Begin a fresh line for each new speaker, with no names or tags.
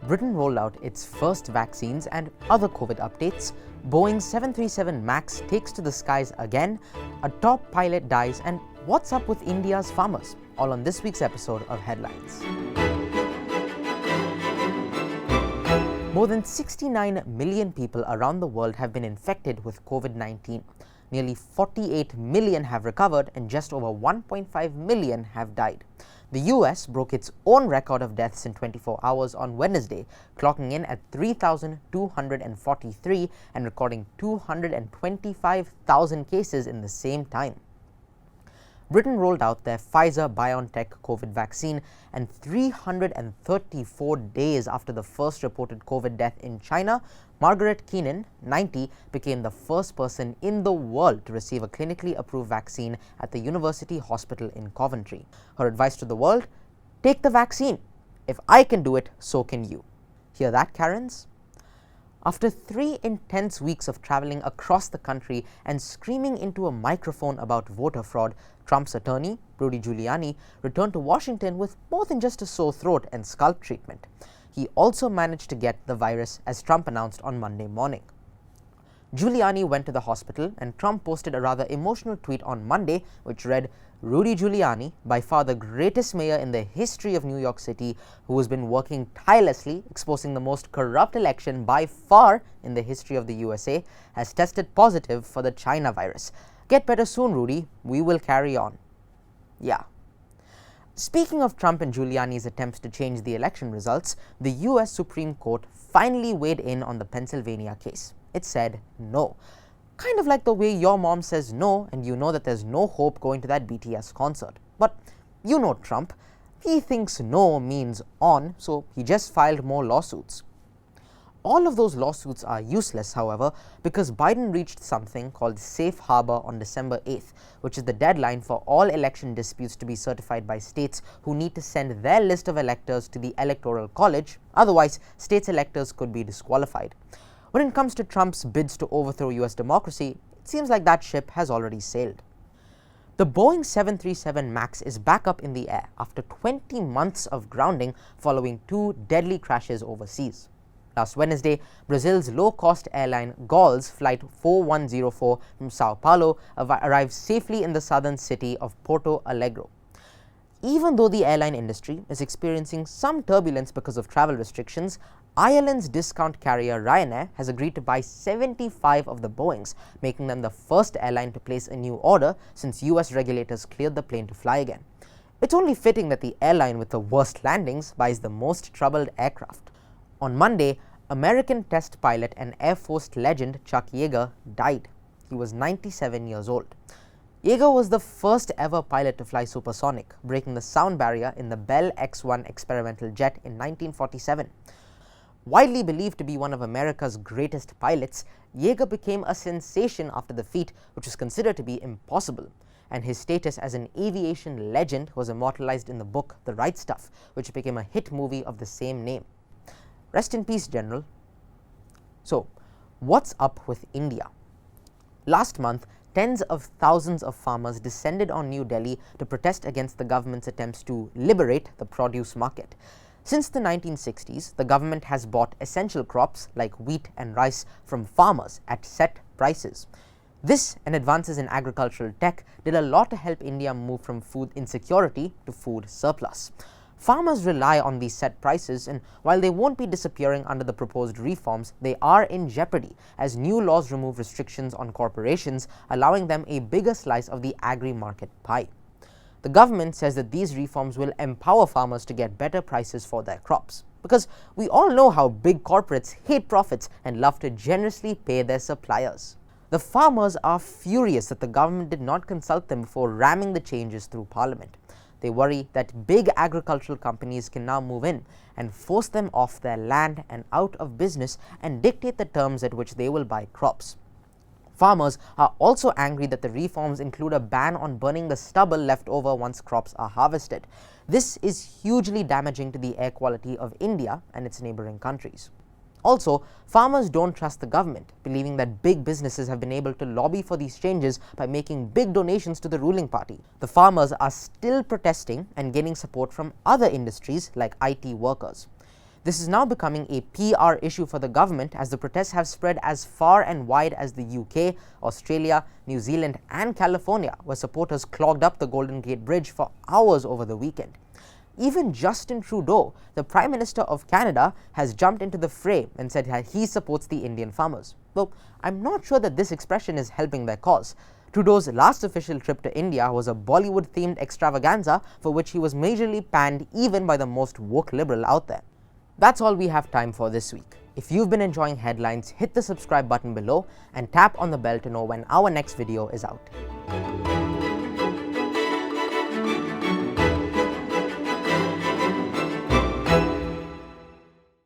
Britain rolled out its first vaccines and other COVID updates, Boeing 737 MAX takes to the skies again, a top pilot dies, and what's up with India's farmers? All on this week's episode of Headlines. More than 69 million people around the world have been infected with COVID-19. Nearly 48 million have recovered and just over 1.5 million have died. The US broke its own record of deaths in 24 hours on Wednesday, clocking in at 3,243 and recording 225,000 cases in the same time. Britain rolled out their Pfizer-BioNTech COVID vaccine, and 334 days after the first reported COVID death in China, Margaret Keenan, 90, became the first person in the world to receive a clinically approved vaccine at the University Hospital in Coventry. Her advice to the world: take the vaccine. If I can do it, so can you. Hear that, Karens? After 3 intense weeks of traveling across the country and screaming into a microphone about voter fraud, Trump's attorney, Rudy returned to Washington with more than just a sore throat and scalp treatment. He also managed to get the virus, as Trump announced on Monday morning. Giuliani went to the hospital, and Trump posted a rather emotional tweet on Monday which read, "Rudy Giuliani, by far the greatest mayor in the history of New York City, who has been working tirelessly exposing the most corrupt election by far in the history of the USA, has tested positive for the China virus. Get better soon, Rudy. We will carry on." Yeah. Speaking of Trump and Giuliani's attempts to change the election results, the US Supreme Court finally weighed in on the Pennsylvania case. It said no. Kind of like the way your mom says no and you know that there's no hope going to that BTS concert. But you know Trump, he thinks no means on, so he just filed more lawsuits. All of those lawsuits are useless, however, because Biden reached something called safe harbor on December 8th, which is the deadline for all election disputes to be certified by states who need to send their list of electors to the Electoral College. Otherwise, states' electors could be disqualified. When it comes to Trump's bids to overthrow US democracy, it seems like that ship has already sailed. The Boeing 737 MAX is back up in the air after 20 months of grounding following 2 deadly crashes overseas. Last Wednesday, Brazil's low-cost airline Gol's Flight 4104 from Sao Paulo arrived safely in the southern city of Porto Alegre. Even though the airline industry is experiencing some turbulence because of travel restrictions, Ireland's discount carrier Ryanair has agreed to buy 75 of the Boeings, making them the first airline to place a new order since US regulators cleared the plane to fly again. It's only fitting that the airline with the worst landings buys the most troubled aircraft. On Monday, American test pilot and Air Force legend Chuck Yeager died. He was 97 years old. Yeager was the first ever pilot to fly supersonic, breaking the sound barrier in the Bell X-1 experimental jet in 1947. Widely believed to be one of America's greatest pilots, Yeager became a sensation after the feat, which was considered to be impossible, and his status as an aviation legend was immortalized in the book The Right Stuff, which became a hit movie of the same name. Rest in peace, General. So, what's up with India? Last month, tens of thousands of farmers descended on New Delhi to protest against the government's attempts to liberate the produce market. Since the 1960s, the government has bought essential crops like wheat and rice from farmers at set prices. This and advances in agricultural tech did a lot to help India move from food insecurity to food surplus. Farmers rely on these set prices, and while they won't be disappearing under the proposed reforms, they are in jeopardy as new laws remove restrictions on corporations, allowing them a bigger slice of the agri-market pie. The government says that these reforms will empower farmers to get better prices for their crops, because we all know how big corporates hate profits and love to generously pay their suppliers. The farmers are furious that the government did not consult them before ramming the changes through Parliament. They worry that big agricultural companies can now move in and force them off their land and out of business and dictate the terms at which they will buy crops. Farmers are also angry that the reforms include a ban on burning the stubble left over once crops are harvested. This is hugely damaging to the air quality of India and its neighboring countries. Also, farmers don't trust the government, believing that big businesses have been able to lobby for these changes by making big donations to the ruling party. The farmers are still protesting and gaining support from other industries like IT workers. This is now becoming a PR issue for the government, as the protests have spread as far and wide as the UK, Australia, New Zealand and California, where supporters clogged up the Golden Gate Bridge for hours over the weekend. Even Justin Trudeau, the Prime Minister of Canada, has jumped into the fray and said that he supports the Indian farmers. Well, I'm not sure that this expression is helping their cause. Trudeau's last official trip to India was a Bollywood-themed extravaganza for which he was majorly panned even by the most woke liberal out there. That's all we have time for this week. If you've been enjoying headlines, hit the subscribe button below and tap on the bell to know when our next video is out.